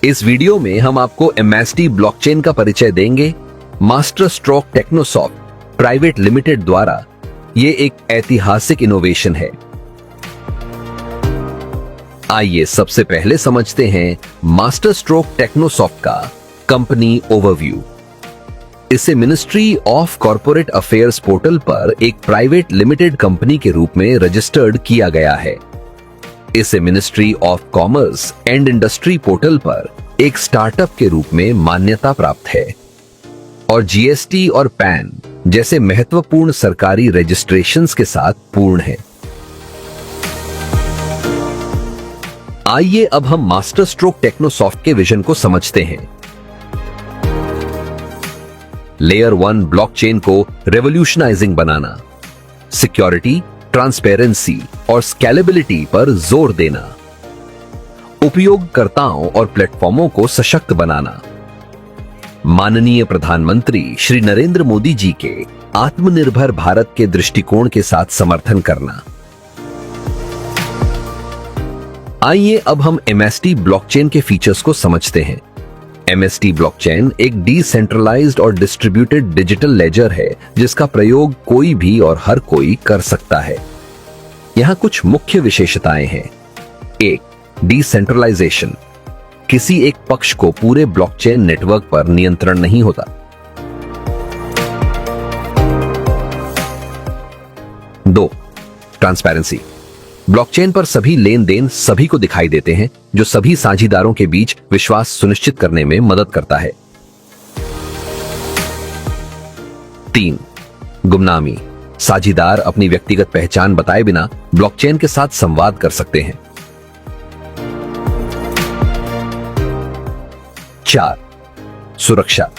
इस वीडियो में हम आपको MST ब्लॉकचेन का परिचय देंगे। मास्टर स्ट्रोक टेक्नोसॉफ्ट प्राइवेट लिमिटेड द्वारा ये एक ऐतिहासिक इनोवेशन है। आइए सबसे पहले समझते हैं मास्टर स्ट्रोक टेक्नोसॉफ्ट का कंपनी ओवरव्यू। इसे ministry of corporate affairs portal पर एक प्राइवेट लिमिटेड कंपनी के रूप में रजिस्टर्ड किया गया है। इसे ministry of commerce and industry portal पर एक स्टार्टअप के रूप में मान्यता प्राप्त है और GST और पैन जैसे महत्वपूर्ण सरकारी रजिस्ट्रेशंस के साथ पूर्ण है। आइए अब हम मास्टर स्ट्रोक टेक्नोसॉफ्ट के विजन को समझते हैं। लेयर 1 ब्लॉकचेन को रेवोल्यूशनाइजिंग बनाना, सिक्योरिटी, ट्रांसपेरेंसी और स्केलेबिलिटी पर जोर देना, उपयोगकर्ताओं और प्लेटफॉर्मों को सशक्त बनाना, माननीय प्रधानमंत्री श्री नरेंद्र मोदी जी के आत्मनिर्भर भारत के दृष्टिकोण के साथ समर्थन करना। आइए अब हम MST ब्लॉकचेन के फीचर्स को समझते हैं। MST ब्लॉकचेन एक डिसेंट्रलाइज्ड और डिस्ट्रीब्यूटेड डिजिटल लेजर है जिसका प्रयोग कोई भी और हर कोई कर सकता है। यहां कुछ मुख्य विशेषताएं हैं। 1. डिसेंट्रलाइजेशन। किसी एक पक्ष को पूरे ब्लॉकचेन नेटवर्क पर नियंत्रण नहीं होता। 2. ट्रांसपेरेंसी। ब्लॉकचेन पर सभी लेन देन सभी को दिखाई देते हैं, जो सभी साझीदारों के बीच विश्वास सुनिश्चित करने में मदद करता है। 3. गुमनामी। साझीदार अपनी व्यक्तिगत पहचान बताए बिना ब्लॉकचेन के साथ संवाद कर सकते हैं। 4. सुरक्षा।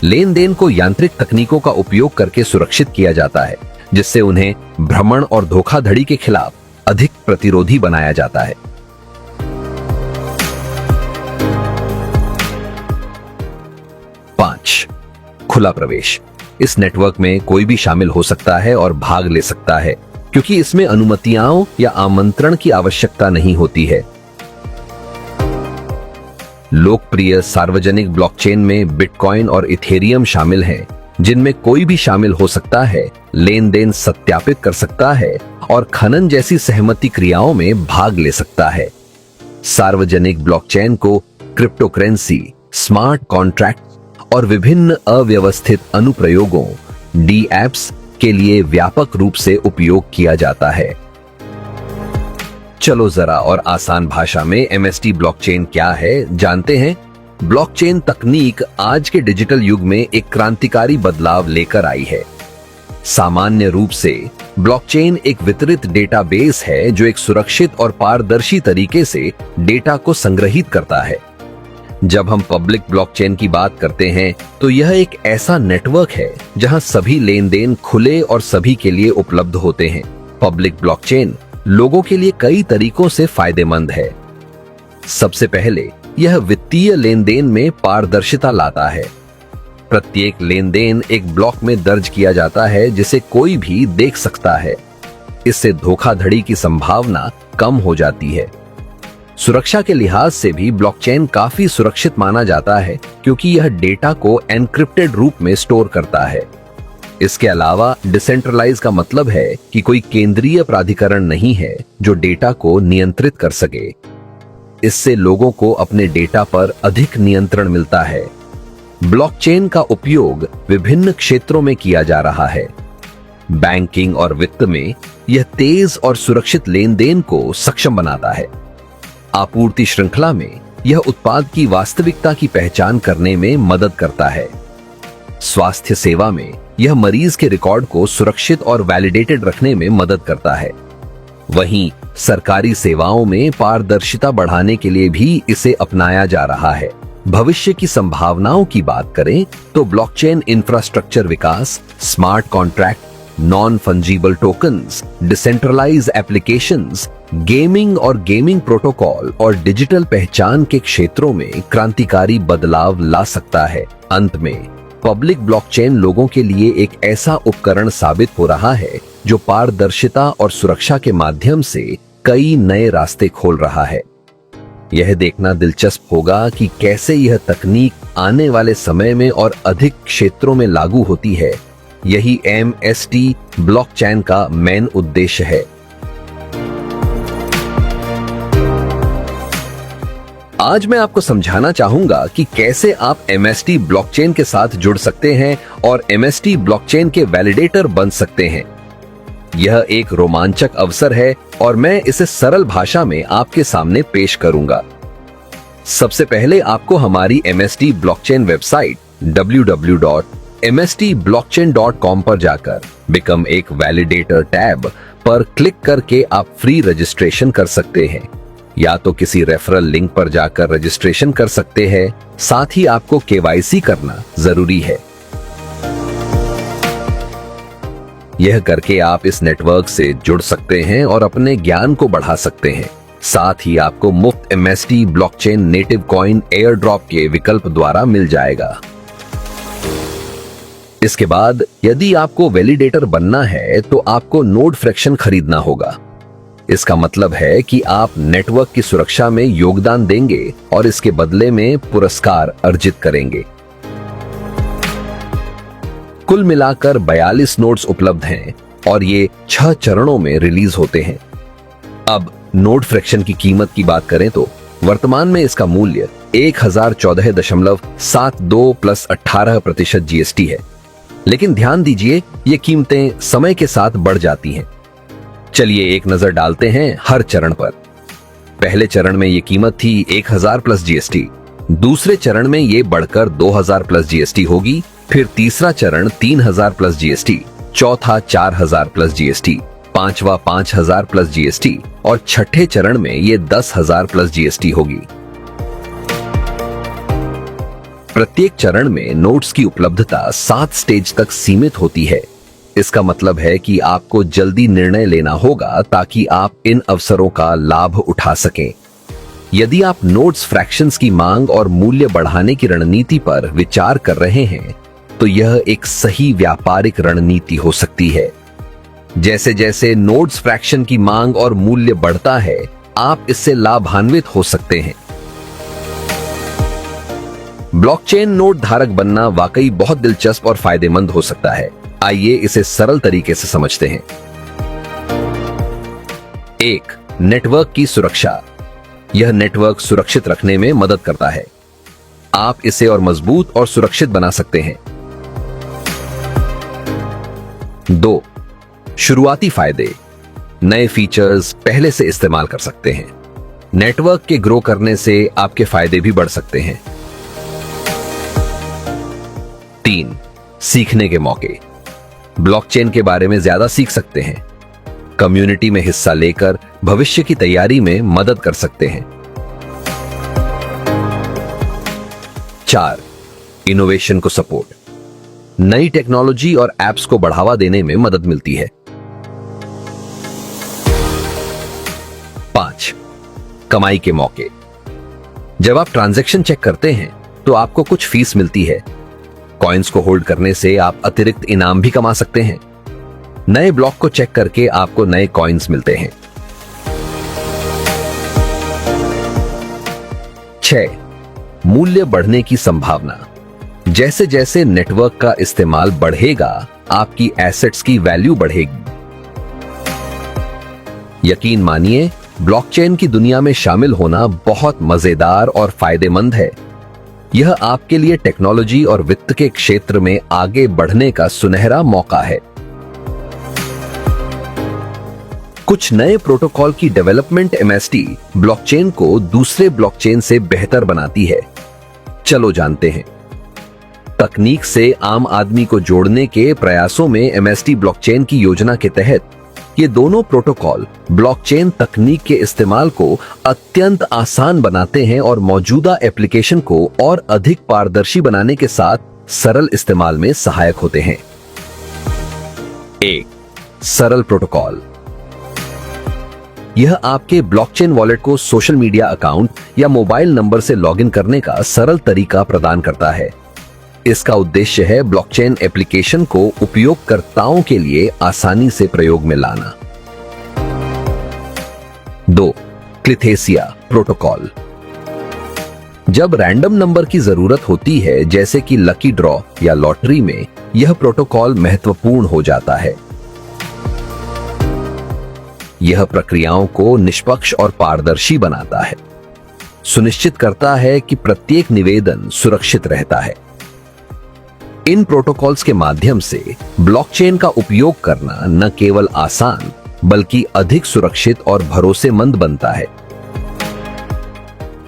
लेन देन को यांत्रिक तकनीकों का उपयोग करके सुरक्षित किया जाता है, जिससे उन्हें भ्रमण और धोखाधड़ी के खिलाफ अधिक प्रतिरोधी बनाया जाता है। 5. खुला प्रवेश। इस नेटवर्क में कोई भी शामिल हो सकता है और भाग ले सकता है, क्योंकि इसमें अनुमतियों या आमंत्रण की आवश्यकता नहीं होती है। लोकप्रिय सार्वजनिक ब्लॉकचेन में बिटकॉइन और इथेरियम शामिल हैं, जिनमें कोई भी शामिल हो सकता है, लेन देन सत्यापित कर सकता है और खनन जैसी सहमति क्रियाओं में भाग ले सकता है। सार्वजनिक ब्लॉकचेन को क्रिप्टोकरेंसी, स्मार्ट कॉन्ट्रैक्ट और विभिन्न अव्यवस्थित अनुप्रयोगों DApps के लिए व्यापक रूप से उपयोग किया जाता है। चलो जरा और आसान भाषा में MST ब्लॉकचेन क्या है जानते हैं। ब्लॉकचेन तकनीक आज के डिजिटल युग में एक क्रांतिकारी बदलाव लेकर आई है। सामान्य रूप से ब्लॉकचेन एक वितरित डेटाबेस है जो एक सुरक्षित और पारदर्शी तरीके से डेटा को संग्रहित करता है। जब हम पब्लिक ब्लॉकचेन की बात करते हैं तो यह एक ऐसा नेटवर्क है जहां सभी लेन देन खुले और सभी के लिए उपलब्ध होते हैं। पब्लिक ब्लॉकचेन लोगों के लिए कई तरीकों से फायदेमंद है। सबसे पहले यह वित्तीय लेन देन में पारदर्शिता लाता है। प्रत्येक लेन देन एक ब्लॉक में दर्ज किया जाता है जिसे कोई भी देख सकता है। इससे धोखाधड़ी की संभावना कम हो जाती है। सुरक्षा के लिहाज से भी ब्लॉकचेन काफी सुरक्षित माना जाता है, क्योंकि यह डेटा को एन्क्रिप्टेड रूप में स्टोर करता है। इसके अलावा डिसेंट्रलाइज का मतलब है कि कोई केंद्रीय प्राधिकरण नहीं है जो डेटा को नियंत्रित कर सके। इससे लोगों को अपने डेटा पर अधिक नियंत्रण मिलता है। ब्लॉकचेन का उपयोग विभिन्न क्षेत्रों में किया जा रहा है। बैंकिंग और वित्त में यह तेज और सुरक्षित लेन देन को सक्षम बनाता है। आपूर्ति श्रृंखला में यह उत्पाद की वास्तविकता की पहचान करने में मदद करता है। स्वास्थ्य सेवा में यह मरीज के रिकॉर्ड को सुरक्षित और वैलिडेटेड रखने में मदद करता है। वहीं सरकारी सेवाओं में पारदर्शिता बढ़ाने के लिए भी इसे अपनाया जा रहा है। भविष्य की संभावनाओं की बात करें तो ब्लॉकचेन इंफ्रास्ट्रक्चर विकास, smart contract, non fungible tokens, decentralize applications, gaming और गेमिंग प्रोटोकॉल और डिजिटल पहचान के क्षेत्रों में क्रांतिकारी बदलाव ला सकता है। अंत में पब्लिक ब्लॉकचेन लोगों के लिए एक ऐसा उपकरण साबित हो रहा है जो पारदर्शिता और सुरक्षा के माध्यम से कई नए रास्ते खोल रहा है। यह देखना दिलचस्प होगा कि कैसे यह तकनीक आने वाले समय में और अधिक क्षेत्रों में लागू होती है। यही MST ब्लॉकचेन का मेन उद्देश्य है। आज मैं आपको समझाना चाहूंगा कि कैसे आप MST ब्लॉकचेन के साथ जुड़ सकते हैं और MST ब्लॉकचेन के वैलिडेटर बन सकते हैं। यह एक रोमांचक अवसर है और मैं इसे सरल भाषा में आपके सामने पेश करूंगा। सबसे पहले आपको हमारी MST ब्लॉकचेन वेबसाइट www.mstblockchain.com पर जाकर बिकम एक वैलिडेटर टैब पर क्लिक करके आप फ्री रजिस्ट्रेशन कर सकते हैं, या तो किसी रेफरल लिंक पर जाकर रजिस्ट्रेशन कर सकते हैं। साथ ही आपको KYC करना जरूरी है। यह करके आप इस नेटवर्क से जुड़ सकते हैं और अपने ज्ञान को बढ़ा सकते हैं। साथ ही आपको मुफ्त MST blockchain native coin air drop के विकल्प द्वारा मिल जाएगा। इसके बाद यदि आपको वैलिडेटर बनना है तो आपको नोड फ्रैक्शन खरीदना होगा। इसका मतलब है कि आप नेटवर्क की सुरक्षा में योगदान देंगे और इसके बदले में पुरस्कार अर्जित करेंगे। कुल मिलाकर 42 नोड्स उपलब्ध हैं और ये 6 चरणों में रिलीज होते हैं। अब नोड फ्रैक्शन की कीमत की बात करें तो वर्तमान में इसका मूल्य 1014.72 प्लस 18% GST है। लेकिन ध्यान दीजिए, ये कीमतें समय के साथ बढ़ जाती हैं। चलिए एक नजर डालते हैं हर चरण पर। पहले चरण में ये कीमत थी 1000 प्लस GST, दूसरे चरण में ये बढ़कर 2000 प्लस GST होगी, फिर तीसरा चरण 3000 प्लस GST, चौथा 4000 प्लस GST, पांचवा 5000 प्लस GST और छठे चरण में ये 10,000 प्लस GST होगी। प्रत्येक चरण में नोट्स की उपलब्धता 7 स्टेज तक सीमित होती है। इसका मतलब है कि आपको जल्दी निर्णय लेना होगा ताकि आप इन अवसरों का लाभ उठा सकें। यदि आप नोट्स फ्रैक्शंस की मांग और मूल्य बढ़ाने की रणनीति पर विचार कर रहे हैं तो यह एक सही व्यापारिक रणनीति हो सकती है। जैसे जैसे नोट्स फ्रैक्शन की मांग और मूल्य बढ़ता है, आप इससे लाभान्वित हो सकते हैं। ब्लॉकचेन नोड धारक बनना वाकई बहुत दिलचस्प और फायदेमंद हो सकता है। आइए इसे सरल तरीके से समझते हैं। 1. नेटवर्क की सुरक्षा। यह नेटवर्क सुरक्षित रखने में मदद करता है। आप इसे और मजबूत और सुरक्षित बना सकते हैं। 2. शुरुआती फायदे। नए फीचर्स पहले से इस्तेमाल कर सकते हैं। नेटवर्क के ग्रो करने से आपके फायदे भी बढ़ सकते हैं। 3. सीखने के मौके। ब्लॉकचेन के बारे में ज्यादा सीख सकते हैं। कम्युनिटी में हिस्सा लेकर भविष्य की तैयारी में मदद कर सकते हैं। 4. इनोवेशन को सपोर्ट। नई टेक्नोलॉजी और एप्स को बढ़ावा देने में मदद मिलती है। 5. कमाई के मौके। जब आप ट्रांजैक्शन चेक करते हैं तो आपको कुछ फीस मिलती है। कॉइन्स को होल्ड करने से आप अतिरिक्त इनाम भी कमा सकते हैं। नए ब्लॉक को चेक करके आपको नए कॉइन्स मिलते हैं। 6. मूल्य बढ़ने की संभावना। जैसे जैसे नेटवर्क का इस्तेमाल बढ़ेगा, आपकी एसेट्स की वैल्यू बढ़ेगी। यकीन मानिए, ब्लॉकचेन की दुनिया में शामिल होना बहुत मजेदार और फायदेमंद है। यह आपके लिए टेक्नोलॉजी और वित्त के क्षेत्र में आगे बढ़ने का सुनहरा मौका है। कुछ नए प्रोटोकॉल की डेवलपमेंट MST ब्लॉकचेन को दूसरे ब्लॉकचेन से बेहतर बनाती है। चलो जानते हैं। तकनीक से आम आदमी को जोड़ने के प्रयासों में MST ब्लॉकचेन की योजना के तहत ये दोनों प्रोटोकॉल ब्लॉकचेन तकनीक के इस्तेमाल को अत्यंत आसान बनाते हैं और मौजूदा एप्लीकेशन को और अधिक पारदर्शी बनाने के साथ सरल इस्तेमाल में सहायक होते हैं। 1. सरल प्रोटोकॉल। यह आपके ब्लॉकचेन वॉलेट को सोशल मीडिया अकाउंट या मोबाइल नंबर से लॉगिन करने का सरल तरीका प्रदान करता है। इसका उद्देश्य है ब्लॉकचेन एप्लीकेशन को उपयोगकर्ताओं के लिए आसानी से प्रयोग में लाना। 2. क्लिथेसिया प्रोटोकॉल। जब रैंडम नंबर की जरूरत होती है, जैसे कि लकी ड्रॉ या लॉटरी में, यह प्रोटोकॉल महत्वपूर्ण हो जाता है। यह प्रक्रियाओं को निष्पक्ष और पारदर्शी बनाता है, सुनिश्चित करता है कि प्रत्येक निवेदन सुरक्षित रहता है। इन प्रोटोकॉल्स के माध्यम से ब्लॉकचेन का उपयोग करना न केवल आसान बल्कि अधिक सुरक्षित और भरोसेमंद बनता है।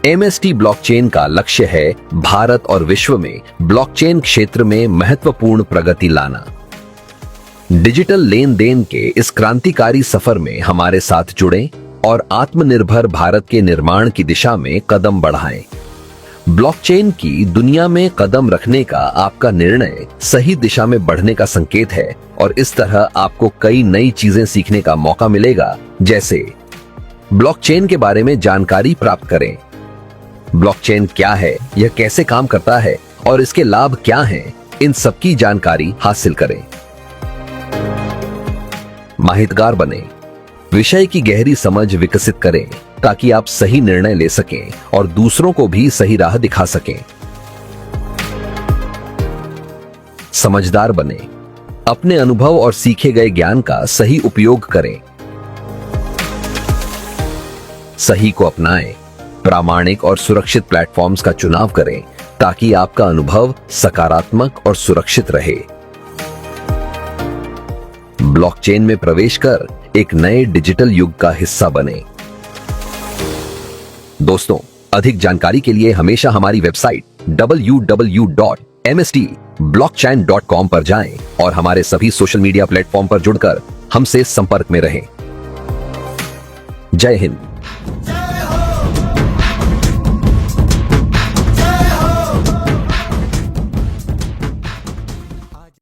MST ब्लॉकचेन का लक्ष्य है भारत और विश्व में ब्लॉकचेन क्षेत्र में महत्वपूर्ण प्रगति लाना। डिजिटल लेन देन के इस क्रांतिकारी सफर में हमारे साथ जुड़ें और आत्मनिर्भर भारत के निर्माण की दिशा में कदम बढ़ाएं। ब्लॉकचेन की दुनिया में कदम रखने का आपका निर्णय सही दिशा में बढ़ने का संकेत है और इस तरह आपको कई नई चीजें सीखने का मौका मिलेगा, जैसे ब्लॉकचेन के बारे में जानकारी प्राप्त करें। ब्लॉकचेन क्या है, यह कैसे काम करता है और इसके लाभ क्या हैं, इन सब की जानकारी हासिल करें। माहितगार बने, विषय की गहरी समझ विकसित करें ताकि आप सही निर्णय ले सकें और दूसरों को भी सही राह दिखा सकें। समझदार बने, अपने अनुभव और सीखे गए ज्ञान का सही उपयोग करें। सही को अपनाएं, प्रामाणिक और सुरक्षित प्लेटफॉर्म्स का चुनाव करें ताकि आपका अनुभव सकारात्मक और सुरक्षित रहे। ब्लॉकचेन में प्रवेश कर एक नए डिजिटल युग का हिस्सा बने। दोस्तों, अधिक जानकारी के लिए हमेशा हमारी वेबसाइट www.mstblockchain.com पर जाएं और हमारे सभी सोशल मीडिया प्लेटफॉर्म पर जुड़कर हमसे संपर्क में रहें। जय हिंद।